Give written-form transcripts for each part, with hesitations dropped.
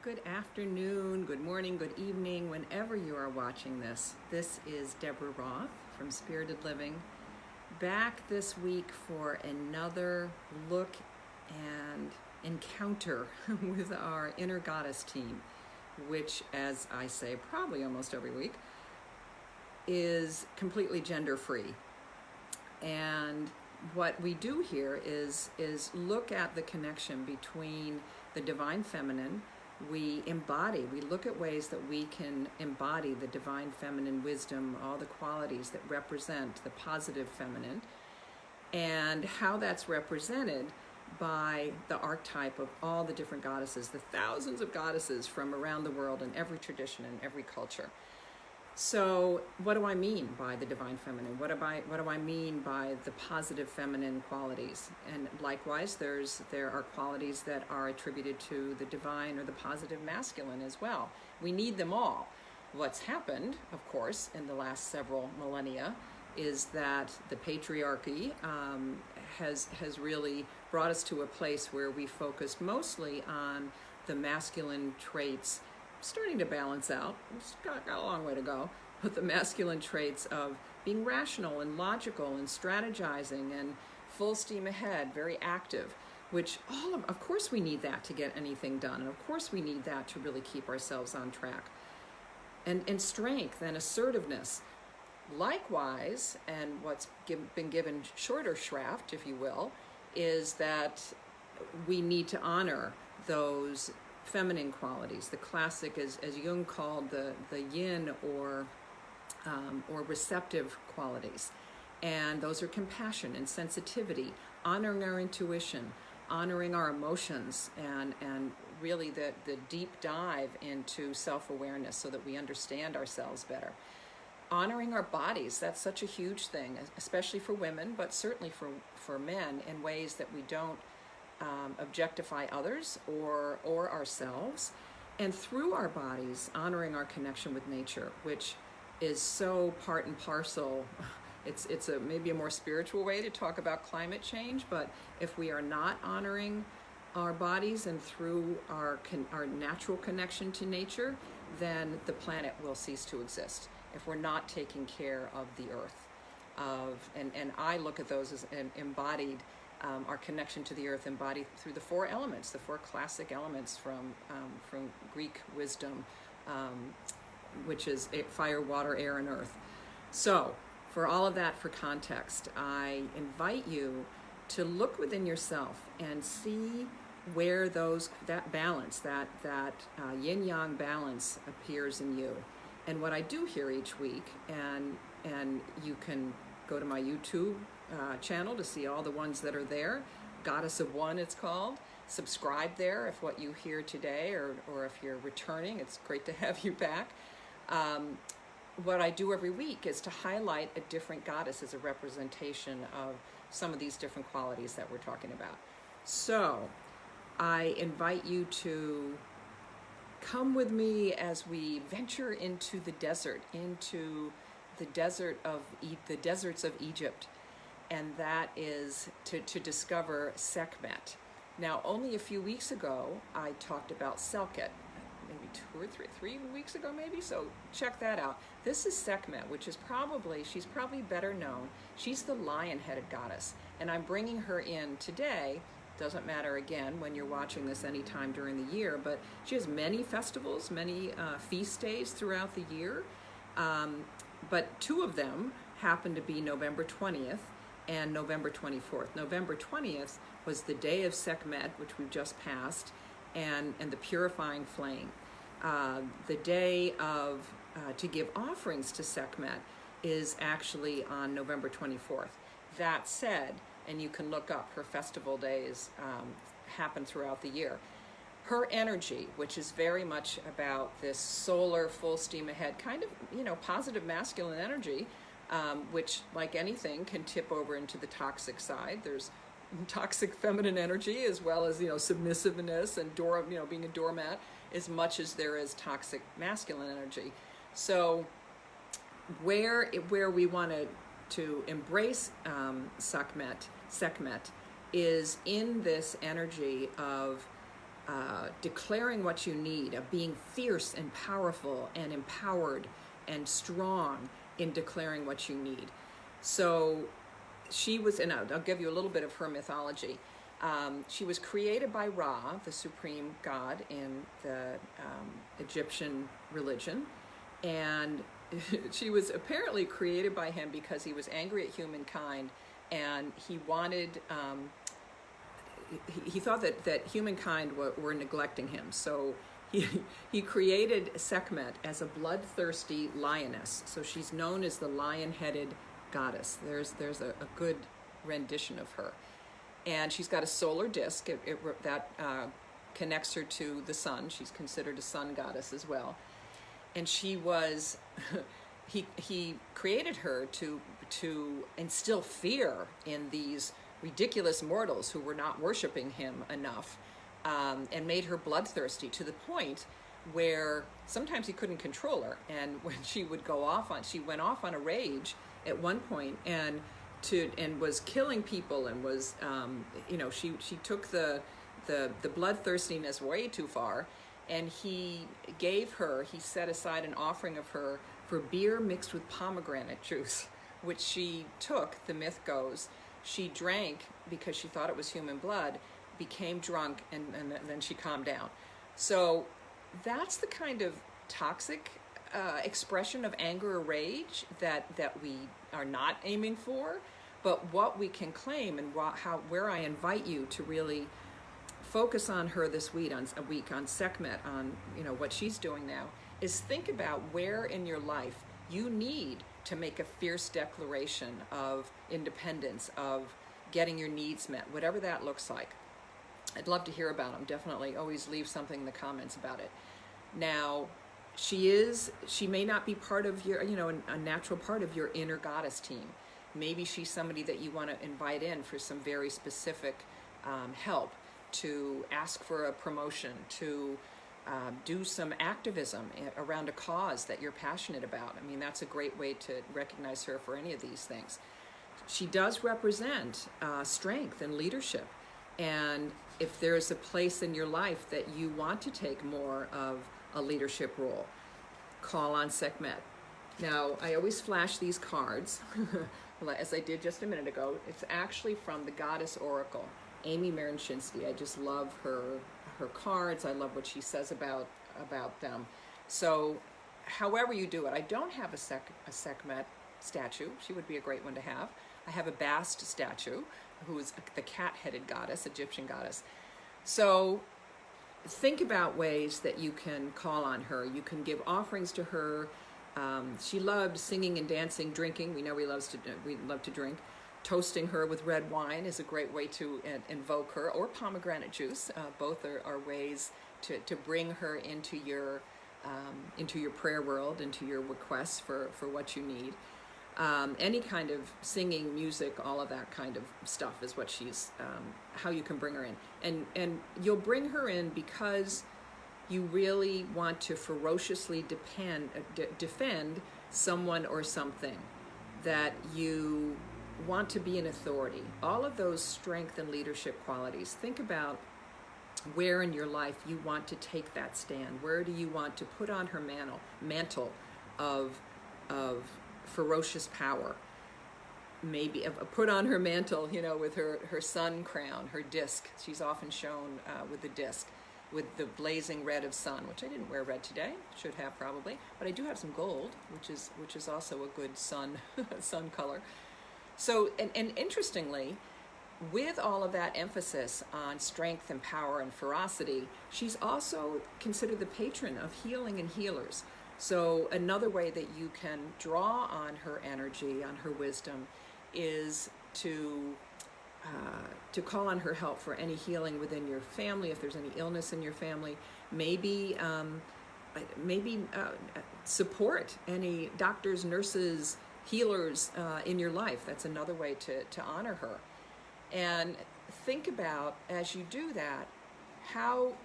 good afternoon, good morning, good evening, whenever you are watching this. This is Deborah Roth from Spirited Living, back this week for another look and encounter with our Inner Goddess team, which, as I say probably almost every week, is completely gender-free. And what we do here is look at the connection between the divine feminine. We look at ways that we can embody the divine feminine wisdom, all the qualities that represent the positive feminine, and how that's represented by the archetype of all the different goddesses, the thousands of goddesses from around the world in every tradition and every culture. So what do I mean by the divine feminine? What do I mean by the positive feminine qualities? And likewise, there are qualities that are attributed to the divine or the positive masculine as well. We need them all. What's happened, of course, in the last several millennia is that the patriarchy has really brought us to a place where we focused mostly on the masculine traits, starting to balance out. It's got a long way to go, but the masculine traits of being rational and logical and strategizing and full steam ahead, very active, which of course we need that to get anything done. And of course we need that to really keep ourselves on track. And strength and assertiveness. Likewise, and what's been given shorter shrift, if you will, is that we need to honor those feminine qualities, the classic, as Jung called the yin or receptive qualities. And those are compassion and sensitivity, honoring our intuition, honoring our emotions, and really the deep dive into self-awareness so that we understand ourselves better. Honoring our bodies, that's such a huge thing, especially for women, but certainly for men, in ways that we don't objectify others or ourselves, and through our bodies honoring our connection with nature, which is so part and parcel. It's maybe a more spiritual way to talk about climate change, but if we are not honoring our bodies and through our natural connection to nature, then the planet will cease to exist if we're not taking care of the earth. And I look at those as embodied. Our connection to the earth embodied through the four elements, the four classic elements from Greek wisdom, which is fire, water, air, and earth. So, for all of that, for context, I invite you to look within yourself and see where that balance, that yin-yang balance appears in you. And what I do here each week, and you can go to my YouTube channel to see all the ones that are there. Goddess of One, it's called. Subscribe there if what you hear today, or if you're returning, it's great to have you back. What I do every week is to highlight a different goddess as a representation of some of these different qualities that we're talking about. So I invite you to come with me as we venture into the desert, into the deserts of Egypt. And that is to discover Sekhmet. Now, only a few weeks ago, I talked about Selket, maybe 2 or 3 weeks ago, maybe. So check that out. This is Sekhmet, which is she's probably better known. She's the lion-headed goddess, and I'm bringing her in today. Doesn't matter, again, when you're watching this anytime during the year, but she has many festivals, many feast days throughout the year. But 2 of them happen to be November 20th and November 24th. November 20th was the day of Sekhmet, which we've just passed, and the purifying flame. The day of to give offerings to Sekhmet is actually on November 24th. That said, and you can look up, her festival days happen throughout the year. Her energy, which is very much about this solar, full steam ahead, kind of, positive masculine energy, which, like anything, can tip over into the toxic side. There's toxic feminine energy as well as, submissiveness and being a doormat, as much as there is toxic masculine energy. So where we want to embrace Sekhmet is in this energy of declaring what you need, of being fierce and powerful and empowered and strong in declaring what you need. So she was, and I'll give you a little bit of her mythology. She was created by Ra, the supreme god in the Egyptian religion, and she was apparently created by him because he was angry at humankind, and he wanted, he thought that humankind were neglecting him. So he created Sekhmet as a bloodthirsty lioness. So she's known as the lion-headed goddess. There's a good rendition of her. And she's got a solar disk that connects her to the sun. She's considered a sun goddess as well. And she was, he created her to instill fear in these ridiculous mortals who were not worshiping him enough, and made her bloodthirsty to the point where sometimes he couldn't control her. And when she would she went off on a rage at one point, and was killing people, and was, she took the bloodthirstiness way too far. And he set aside an offering of her for beer mixed with pomegranate juice, which she took, the myth goes, she drank because she thought it was human blood, became drunk, and then she calmed down. So that's the kind of toxic expression of anger or rage that we are not aiming for. But what we can claim, and where I invite you to really focus on her this week on Sekhmet, on what she's doing now, is think about where in your life you need to make a fierce declaration of independence, of getting your needs met, whatever that looks like. I'd love to hear about them. Definitely always leave something in the comments about it. Now, she may not be part of your, a natural part of your inner goddess team. Maybe she's somebody that you want to invite in for some very specific help, to ask for a promotion, to do some activism around a cause that you're passionate about. I mean, that's a great way to recognize her for any of these things. She does represent strength and leadership. And if there's a place in your life that you want to take more of a leadership role, call on Sekhmet. Now, I always flash these cards, as I did just a minute ago. It's actually from the Goddess Oracle, Amy Marinshinsky. I just love her cards. I love what she says about them. So however you do it, I don't have a Sekhmet statue. She would be a great one to have. I have a Bast statue, who is the cat-headed goddess, Egyptian goddess. So think about ways that you can call on her. You can give offerings to her. She loved singing and dancing, drinking. We know we love to drink. Toasting her with red wine is a great way to invoke her, or pomegranate juice. Both are ways to bring her into your prayer world, into your requests for what you need. Any kind of singing, music, all of that kind of stuff is what she's, how you can bring her in. And you'll bring her in because you really want to ferociously defend someone or something, that you want to be an authority. All of those strength and leadership qualities. Think about where in your life you want to take that stand. Where do you want to put on her mantle of ferocious power? Maybe put on her mantle, with her sun crown, her disc. She's often shown with the disc, with the blazing red of sun, which I didn't wear red today. Should have probably, but I do have some gold, which is also a good sun color. So, and interestingly, with all of that emphasis on strength and power and ferocity, she's also considered the patron of healing and healers. So another way that you can draw on her energy, on her wisdom, is to call on her help for any healing within your family. If there's any illness in your family, maybe support any doctors, nurses, healers in your life. That's another way to honor her. And think about, as you do that, how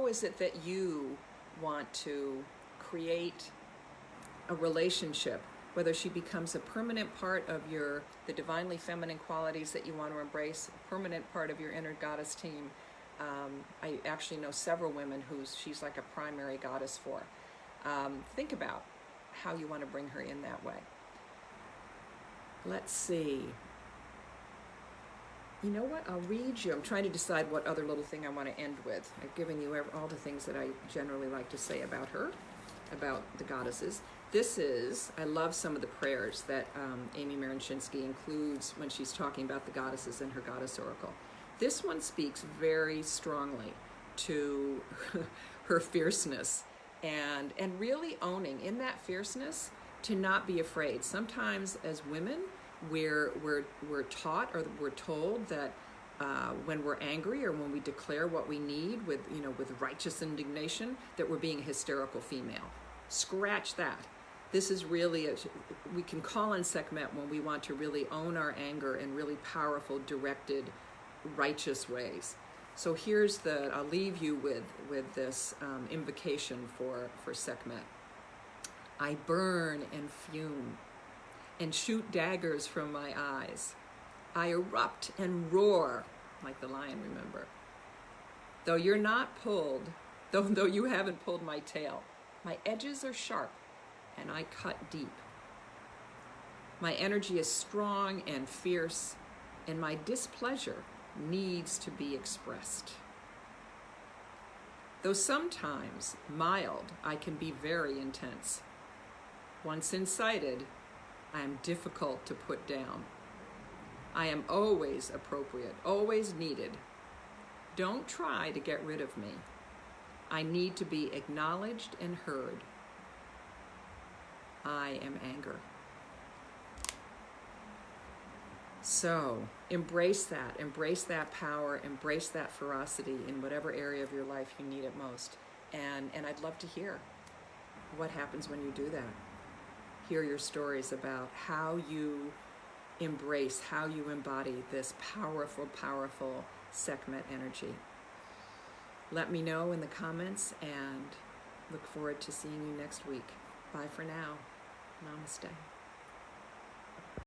is it that you want to create a relationship, whether she becomes a permanent part of the divinely feminine qualities that you want to embrace, a permanent part of your inner goddess team, I actually know several women who's she's like a primary goddess for. Think about how you want to bring her in that way. Let's see. You know what? I'll read you. I'm trying to decide what other little thing I want to end with. I've given you all the things that I generally like to say about her, about the goddesses. I love some of the prayers that Amy Marinshinsky includes when she's talking about the goddesses in her Goddess Oracle. This one speaks very strongly to her fierceness and really owning in that fierceness to not be afraid. Sometimes as women, we're taught or we're told that when we're angry or when we declare what we need with righteous indignation, that we're being a hysterical female. Scratch that. This is really, we can call on Sekhmet when we want to really own our anger in really powerful, directed, righteous ways. So I'll leave you with this invocation for Sekhmet. I burn and fume and shoot daggers from my eyes. I erupt and roar like the lion, remember. Though you haven't pulled my tail, my edges are sharp and I cut deep. My energy is strong and fierce, and my displeasure needs to be expressed. Though sometimes mild, I can be very intense. Once incited, I am difficult to put down. I am always appropriate, always needed. Don't try to get rid of me. I need to be acknowledged and heard. I am anger. So embrace that power, embrace that ferocity in whatever area of your life you need it most. And I'd love to hear what happens when you do that. Hear your stories about how you embrace, how you embody this powerful, powerful Sekhmet energy. Let me know in the comments and look forward to seeing you next week. Bye for now. Namaste.